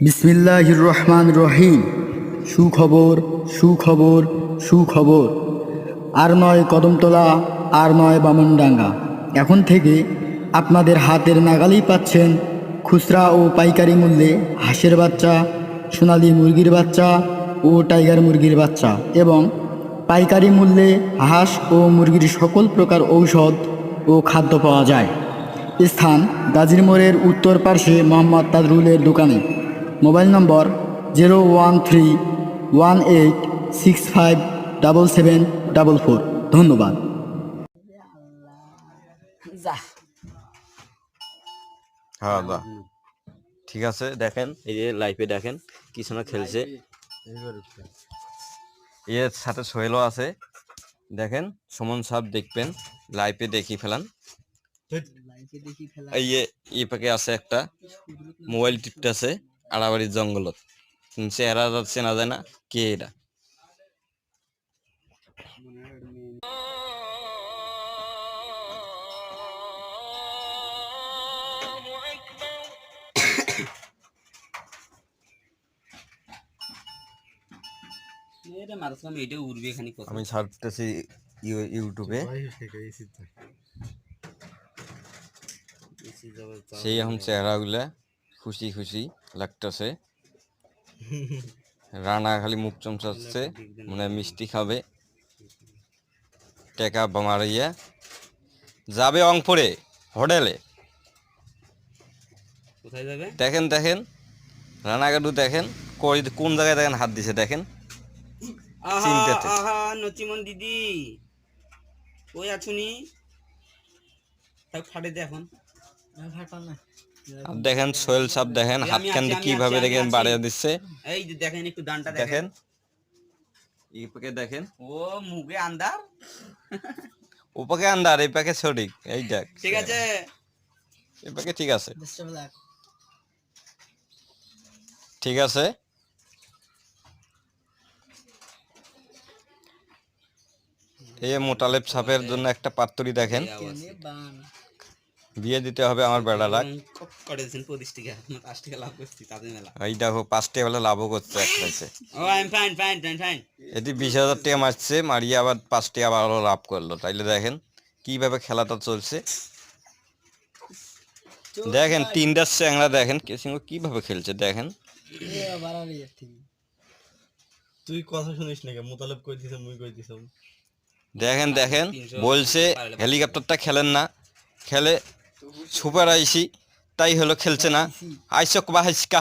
বিসমিল্লাহির রহমান রহিম। সুখবর সুখবর সুখবর। আর নয় কদমতলা, আর নয় বামনডাঙ্গা। এখন থেকে আপনাদের হাতের নাগালেই পাচ্ছেন খুচরা ও পাইকারি মূল্যে হাঁসের বাচ্চা, সোনালী মুরগির বাচ্চা ও টাইগার মুরগির বাচ্চা এবং পাইকারি মূল্যে হাঁস ও মুরগির সকল প্রকার ঔষধ ও খাদ্য পাওয়া যায়। স্থান গাজীর মোড়ের উত্তর পার্শ্বে মোহাম্মদ তাজরুলের দোকানে। মোবাইল নম্বর 01318657744। ধন্যবাদ। হ্যাঁ দা ঠিক আছে। দেখেন এই যে লাইভে দেখেন কি সময় খেলছে, এর সাথে সোহেলও আছে। দেখেন সুমন সাহেব দেখবেন লাইভে দেখি ফেলান। এই যে এই পাকে আছে একটা মোবাইল টিপতে আছে আড়াবাড়ির জঙ্গলত, চেহারা চেনা যায় না কে এটা। আমি ছাড়তেছি ইউটিউবে, সেই এখন চেহারাগুলা খুশি খুশি লাগতেছে। রানা খালি মুখ চমচাচ্ছে, মানে মিষ্টি খাবে। টেকা মারিয়া যাবে অংপুরে হোটেলে। দেখেন দেখেন রানাগাডু দেখেন কোন জায়গায় দেখেন হাত দিছে, দেখেন চিন্তাতে। নচিমন দিদি কই আছুনি? ফাটে দে এখন। দেখেন সোহেল সাহেব দেখেন হাত কান্দি কিভাবে দেখেন বাড়িয়ে দিচ্ছে। এই যে দেখেন একটু দানটা দেখেন এই পাকে দেখেন, ও মুখে আন্দার, ও পাকে আন্দার এই পাকে সঠিক। এই দেখ ঠিক আছে, এই পাকে ঠিক আছে, ঠিক আছে। এই মোতালেব সাহেবের জন্য একটা পাত্রী দেখেন, বিয়ে দিতে হবে আমার বেড়ালাক। এই দেখো 5 টাকা বেলা লাভও করছে একটাছে। এটি 20,000 টাকা মারছে, মারিয়ে আবার 5 টাকা আবার লাভ করলো। তাইলে দেখেন কিভাবে খেলাটা চলছে। দেখেন 3টা চ্যাংড়া দেখেন কিভাবে খেলছে দেখেন। তুই কথা শুনিস নাকি? মোতালেব কই দিছ, মুই কই দিছ। দেখেন দেখেন বলছে হেলিকপ্টারটা খেলেন না, খেলে সুপার আইসি, তাই হলো খেলছে না। আইসক বা